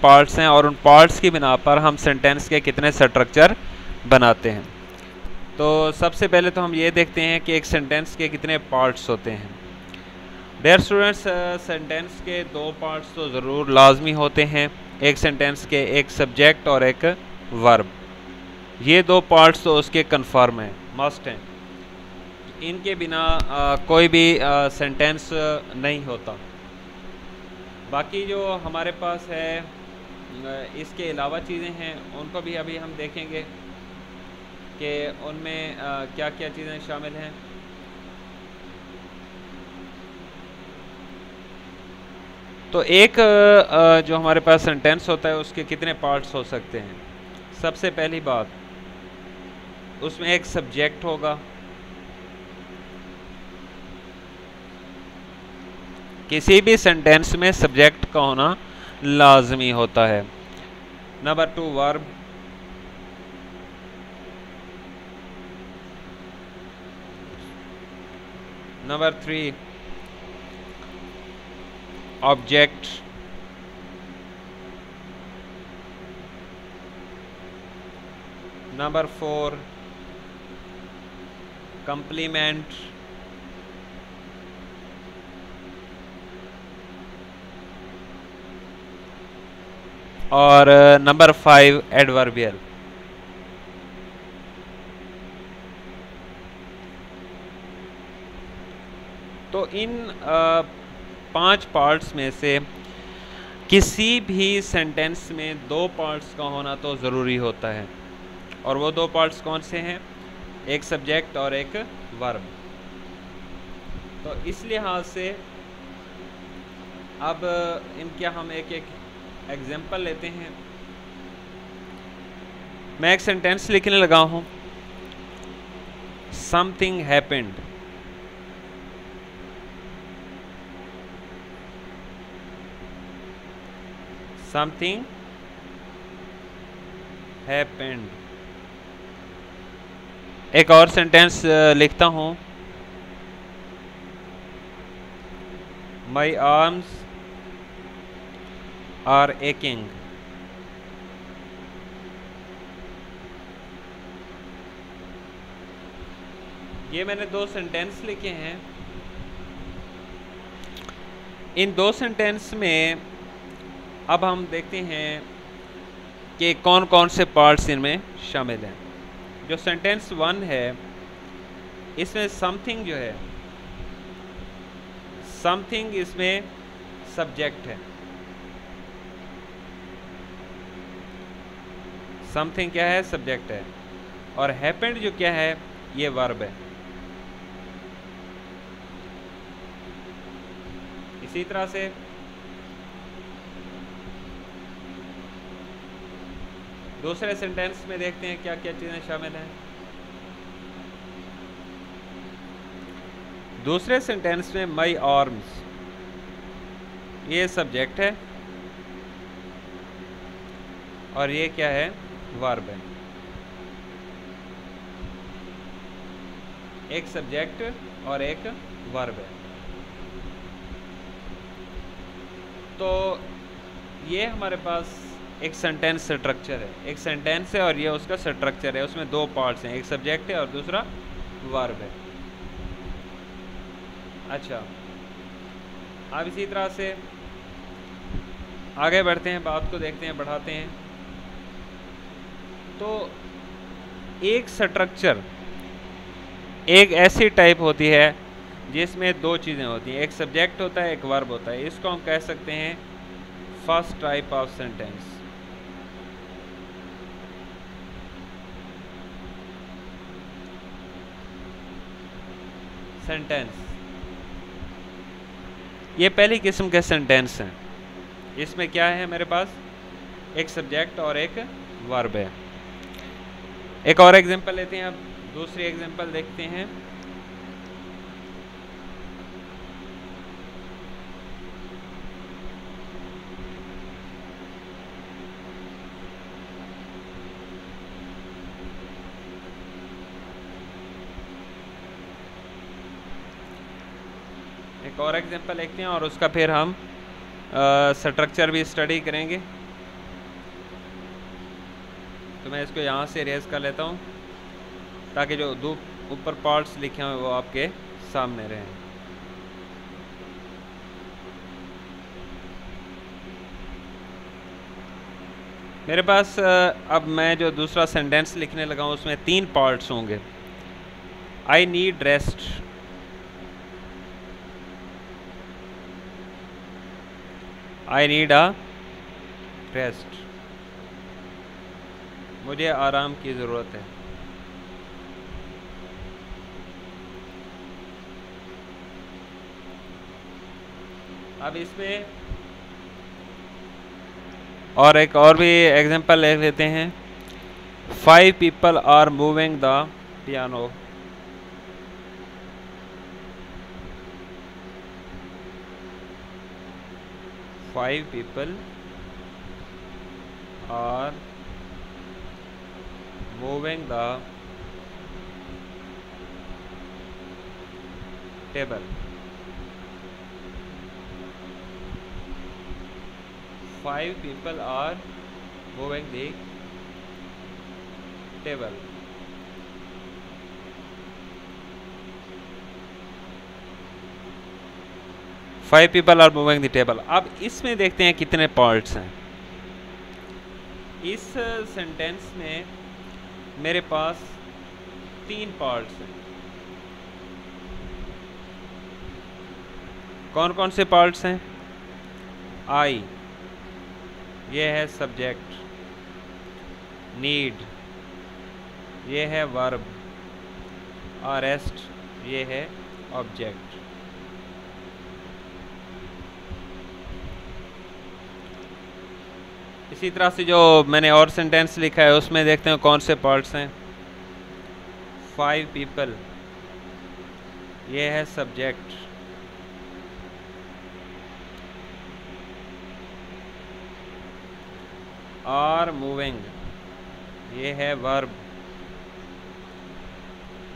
Parts हैं और उन पार्ट्स की बिना पर हम सेंटेंस के कितने स्ट्रक्चर बनाते हैं। तो सबसे पहले तो हम ये देखते हैं कि एक सेंटेंस के कितने पार्ट्स होते हैं। डियर स्टूडेंट्स, सेंटेंस के दो पार्ट्स तो ज़रूर लाजमी होते हैं, एक सेंटेंस के एक सब्जेक्ट और एक वर्ब। ये दो पार्ट्स तो उसके कन्फर्म हैं, मस्ट हैं, इनके बिना कोई भी सेंटेंस नहीं होता। बाकी जो हमारे पास है इसके अलावा चीज़ें हैं, उनको भी अभी हम देखेंगे कि उनमें क्या क्या चीज़ें शामिल हैं। तो एक जो हमारे पास सेंटेंस होता है उसके कितने पार्ट्स हो सकते हैं। सबसे पहली बात, उसमें एक सब्जेक्ट होगा, किसी भी सेंटेंस में सब्जेक्ट का होना लाजमी होता है। Number 2 verb, number 3 object, number 4 complement, और नंबर 5 एडवर्बियल। तो इन 5 पार्ट्स में से किसी भी सेंटेंस में 2 पार्ट्स का होना तो ज़रूरी होता है, और वो 2 पार्ट्स कौन से हैं, एक सब्जेक्ट और एक वर्ब। तो इस लिहाज से अब इनके हम एक एक एग्जाम्पल लेते हैं। मैं एक सेंटेंस लिखने लगा हूँ, समथिंग हैपेंड। Something happened. एक और सेंटेंस लिखता हूँ, माई आर्म्स आर एकिंग। ये मैंने 2 सेंटेंस लिखे हैं। इन 2 सेंटेंस में अब हम देखते हैं कि कौन कौन से पार्ट्स इनमें शामिल हैं। जो सेंटेंस 1 है, इसमें समथिंग जो है, समथिंग इसमें सब्जेक्ट है। समथिंग क्या है, सब्जेक्ट है, और हैपेंड जो क्या है, ये वर्ब है। इसी तरह से दूसरे सेंटेंस में देखते हैं क्या क्या चीज़ें शामिल हैं। दूसरे सेंटेंस में माई आर्म्स, ये सब्जेक्ट है और ये क्या है, वर्ब है। एक सब्जेक्ट और एक वर्ब है। तो ये हमारे पास एक सेंटेंस स्ट्रक्चर है। एक सेंटेंस है और ये उसका स्ट्रक्चर है। उसमें 2 पार्ट्स हैं, एक सब्जेक्ट है और दूसरा वर्ब है। अच्छा, अब इसी तरह से आगे बढ़ते हैं, बात को देखते हैं, बढ़ाते हैं। तो एक स्ट्रक्चर एक ऐसी टाइप होती है जिसमें 2 चीज़ें होती हैं, एक सब्जेक्ट होता है, एक वर्ब होता है। इसको हम कह सकते हैं first type of sentence. Sentence, ये पहली किस्म के सेंटेंस हैं। इसमें क्या है, मेरे पास एक सब्जेक्ट और एक वर्ब है। एक और एग्जांपल लेते हैं। अब दूसरी एग्जांपल देखते हैं। एक और एग्जांपल देखते हैं और उसका फिर हम स्ट्रक्चर भी स्टडी करेंगे। तो मैं इसको यहाँ से इरेज कर लेता हूँ ताकि जो दो ऊपर पार्ट्स लिखे हुए वो आपके सामने रहें। मेरे पास अब मैं जो दूसरा सेंटेंस लिखने लगा हूँ उसमें 3 पार्ट्स होंगे। I need rest, I need a rest, मुझे आराम की ज़रूरत है। अब इसमें और एक और भी एग्जांपल ले लेते हैं। 5 people are moving the piano, 5 people are moving the table, 5 people are moving the table। Five people are moving the table. अब इसमें देखते हैं कितने पार्ट्स हैं। इस सेंटेंस में मेरे पास 3 पार्ट्स हैं। कौन कौन से पार्ट्स हैं? आई, ये है सब्जेक्ट, नीड, ये है वर्ब, और रेस्ट, ये है ऑब्जेक्ट। इसी तरह से जो मैंने और सेंटेंस लिखा है उसमें देखते हैं कौन से पार्ट्स हैं। 5 people, ये है सब्जेक्ट, आर मूविंग, ये है वर्ब,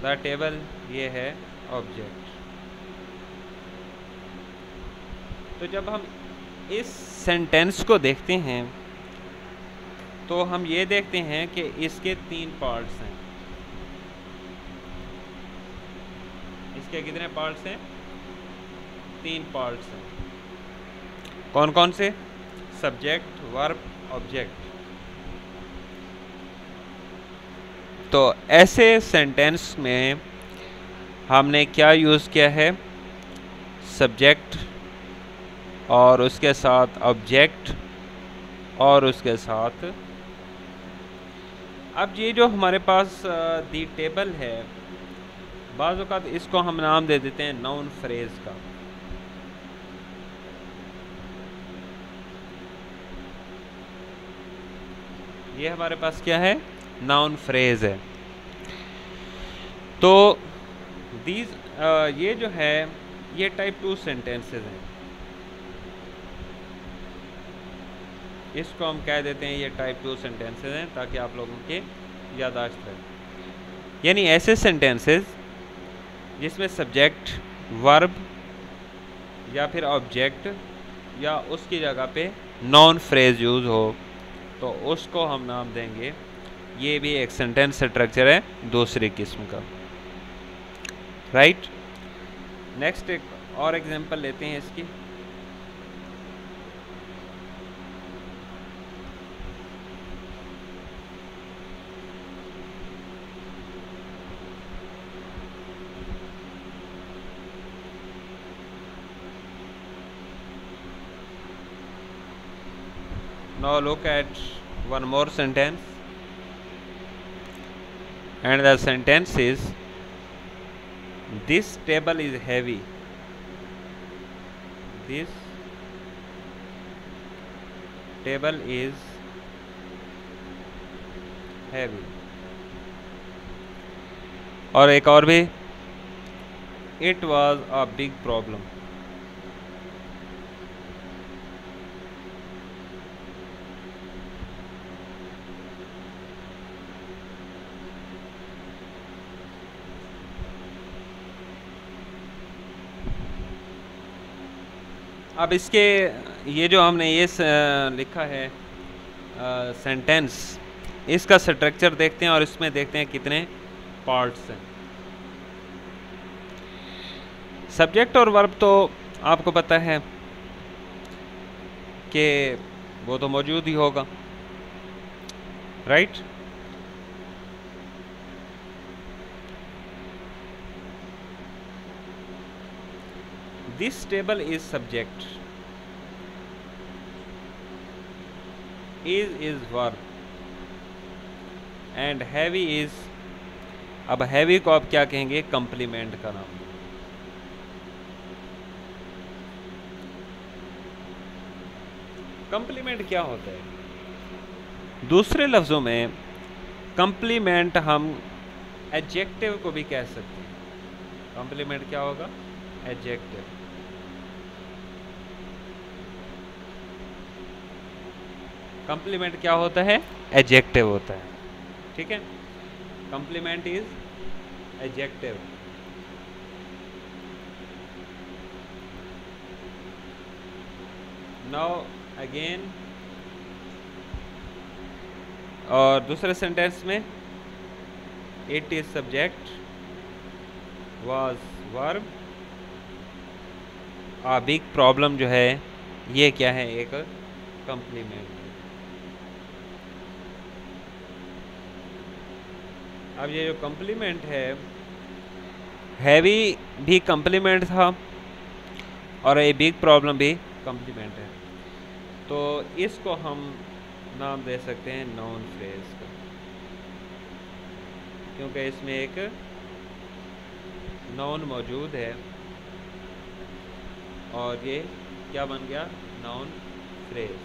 द टेबल, ये है ऑब्जेक्ट। तो जब हम इस सेंटेंस को देखते हैं तो हम ये देखते हैं कि इसके 3 पार्ट्स हैं। इसके कितने पार्ट्स हैं? 3 पार्ट्स हैं। कौन कौन से? Subject, verb, object. तो ऐसे सेंटेंस में हमने क्या यूज़ किया है? सब्जेक्ट और उसके साथ ऑब्जेक्ट और उसके साथ। अब ये जो हमारे पास दी टेबल है, बाज़ औक़ात इसको हम नाम दे देते हैं नाउन फ्रेज़ का। ये हमारे पास क्या है? नाउन फ्रेज़ है। तो ये जो है ये टाइप 2 सेंटेंसेस हैं। इसको हम कह देते हैं ये टाइप 2 सेंटेंसेस हैं ताकि आप लोगों के याददाश्त रहे। यानी ऐसे सेंटेंसेस जिसमें सब्जेक्ट, वर्ब या फिर ऑब्जेक्ट या उसकी जगह पे नॉन फ्रेज यूज़ हो तो उसको हम नाम देंगे। ये भी एक सेंटेंस स्ट्रक्चर है दूसरी किस्म का। राइट। नेक्स्ट एक और एग्जांपल लेते हैं इसकी। Now look at one more sentence, and the sentence is, this table is heavy. This table is heavy. और एक और भी, it was a big problem. अब इसके ये जो हमने ये लिखा है सेंटेंस, इसका स्ट्रक्चर देखते हैं और इसमें देखते हैं कितने पार्ट्स हैं। सब्जेक्ट और वर्ब तो आपको पता है कि वो तो मौजूद ही होगा, right. This table is subject, is verb and heavy is, अब हैवी को आप क्या कहेंगे, कंप्लीमेंट का नाम। कंप्लीमेंट क्या होता है? दूसरे लफ्ज़ों में कंप्लीमेंट हम एडजेक्टिव को भी कह सकते हैं। कंप्लीमेंट क्या होगा? एडजेक्टिव। कंप्लीमेंट क्या होता है? एडजेक्टिव होता है, ठीक है। Complement is adjective. Now again, और दूसरे सेंटेंस में it is subject, was verb. A big problem जो है ये क्या है? एक कंप्लीमेंट। अब ये जो कंप्लीमेंट है, हैवी भी कंप्लीमेंट था और ये बिग प्रॉब्लम भी कंप्लीमेंट है, तो इसको हम नाम दे सकते हैं नाउन फ्रेज का, क्योंकि इसमें एक नाउन मौजूद है और ये क्या बन गया? Noun phrase.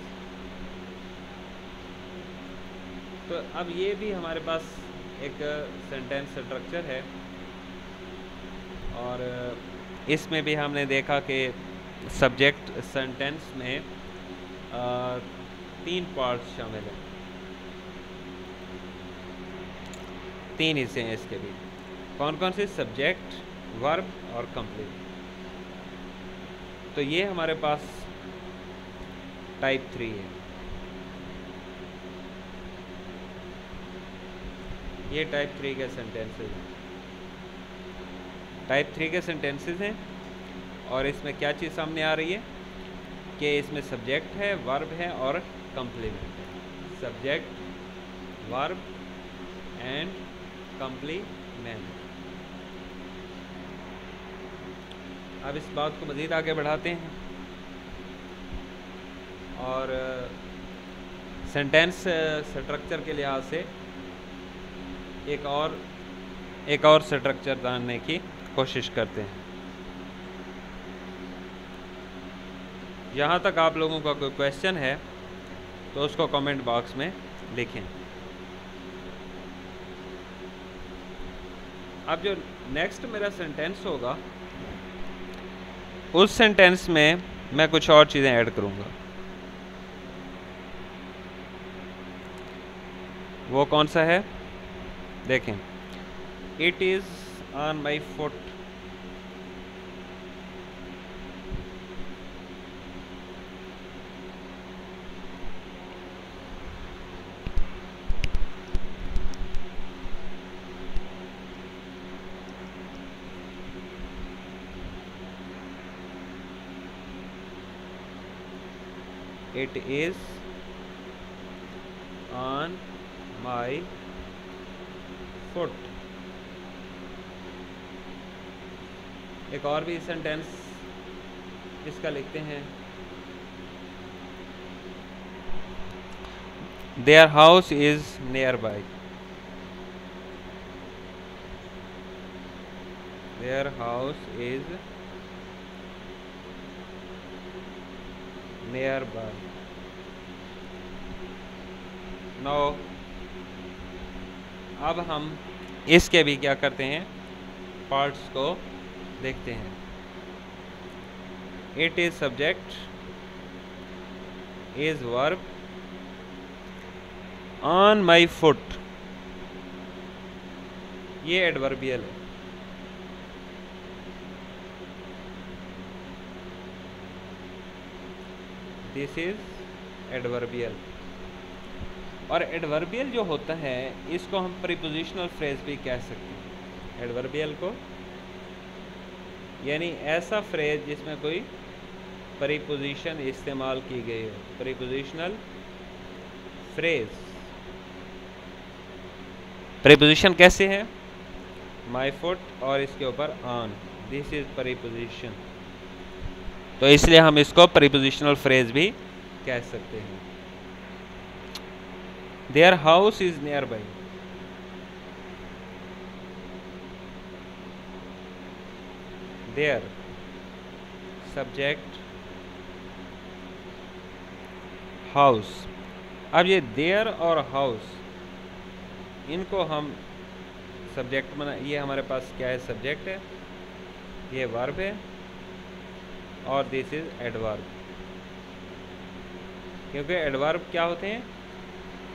तो अब ये भी हमारे पास एक सेंटेंस स्ट्रक्चर है और इसमें भी हमने देखा कि सब्जेक्ट सेंटेंस में 3 पार्ट्स शामिल हैं, 3 हिस्से हैं इसके भी। कौन कौन से? सब्जेक्ट, वर्ब और कंप्लीट। तो ये हमारे पास टाइप 3 है। ये टाइप 3 के सेंटेंसेस हैं। टाइप 3 के सेंटेंसेस हैं और इसमें क्या चीज़ सामने आ रही है कि इसमें सब्जेक्ट है, वर्ब है और कंप्लीमेंट है। Subject, verb and complement. अब इस बात को मज़ीद आगे बढ़ाते हैं और सेंटेंस स्ट्रक्चर के लिहाज से एक और स्ट्रक्चर जानने की कोशिश करते हैं। यहाँ तक आप लोगों का कोई क्वेश्चन है तो उसको कमेंट बॉक्स में लिखें। अब जो नेक्स्ट मेरा सेंटेंस होगा उस सेंटेंस में मैं कुछ और चीज़ें ऐड करूँगा। वो कौन सा है? देखें, it is on my foot. It is on my foot। एक और भी सेंटेंस इसका लिखते हैं, Their house is nearby। Their house is nearby। Now अब हम इसके भी क्या करते हैं? पार्ट्स को देखते हैं। It is subject, is verb, on my foot ये एडवर्बियल है। This is adverbial. और एडवर्बियल जो होता है इसको हम प्रीपोजिशनल फ्रेज भी कह सकते हैं। एडवर्बियल को यानी ऐसा फ्रेज जिसमें कोई प्रीपोजिशन इस्तेमाल की गई हो, प्रीपोजिशनल फ्रेज। प्रीपोजिशन कैसे है? माई फुट और इसके ऊपर ऑन, दिस इज प्रीपोजिशन। तो इसलिए हम इसको प्रीपोजिशनल फ्रेज भी कह सकते हैं। Their house is nearby, their subject house. अब ये देयर और हाउस इनको हम सब्जेक्ट बना, ये हमारे पास क्या है? सब्जेक्ट है, ये वर्ब है और दिस इज एडवर्ब। क्योंकि एडवर्ब क्या होते हैं?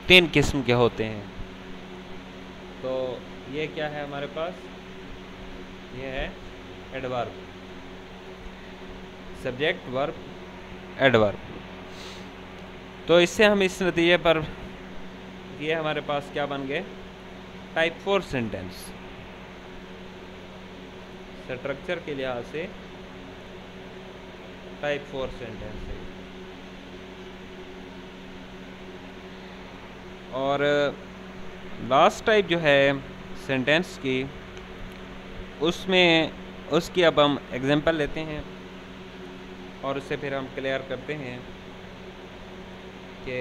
3 किस्म के होते हैं। तो ये क्या है हमारे पास? ये है एडवर्ब, सब्जेक्ट वर्ब एडवर्ब। तो इससे हम इस नतीजे पर ये हमारे पास क्या बन गए? Type 4 sentence. स्ट्रक्चर के लिहाज से टाइप 4 सेंटेंस है। और लास्ट टाइप जो है सेंटेंस की, उसकी अब हम एग्जांपल लेते हैं और उससे फिर हम क्लियर करते हैं कि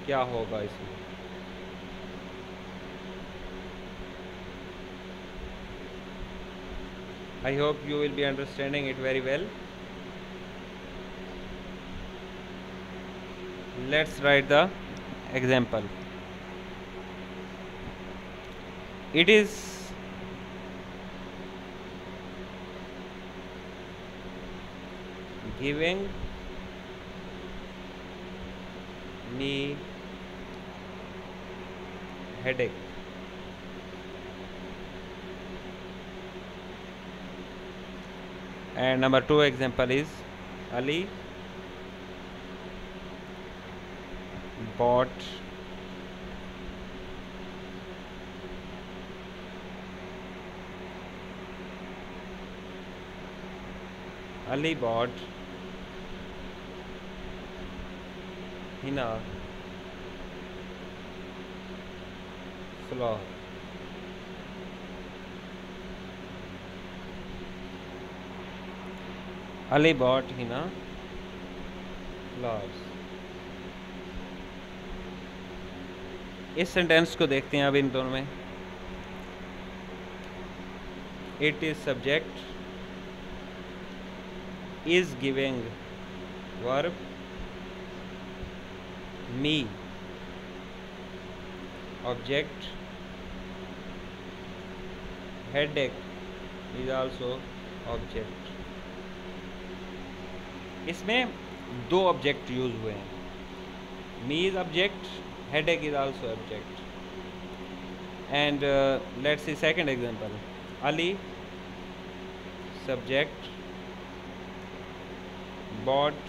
क्या होगा इसमें। I hope you will be understanding it very well. Let's write the example. It is giving me headache. And number 2 example is Ali bought Hina flower. Ali bought Hina flowers. इस sentence को देखते हैं अब इन दोनों में। It is subject, is giving verb, me object, headache is also object। इसमें 2 object use हुए हैं। me is object, headache is also object। and let's see second example। Ali subject, bought,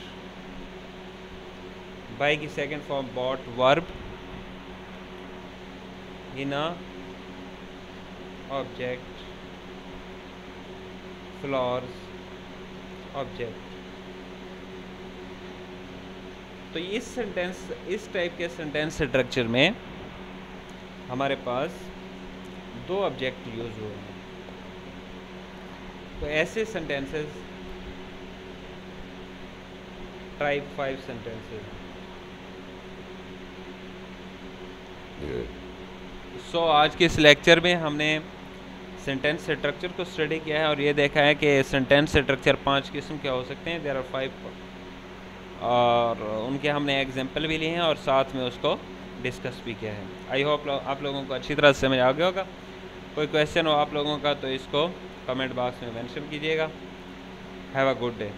by की second form bought verb, Hina object, flowers object. तो इस type के sentence structure में हमारे पास 2 object use हुए हैं। तो ऐसे सेंटेंसेस टाइप 5 सेंटेंसेस। सो आज के इस लेक्चर में हमने सेंटेंस स्ट्रक्चर को स्टडी किया है और ये देखा है कि सेंटेंस स्ट्रक्चर 5 किस्म के हो सकते हैं। देयर आर 5 और उनके हमने एग्जाम्पल भी लिए हैं और साथ में उसको डिस्कस भी किया है। आई होप आप लोगों को अच्छी तरह से समझ आ गया होगा। कोई क्वेश्चन हो आप लोगों का तो इसको कमेंट बॉक्स में मेंशन कीजिएगा। Have a good day.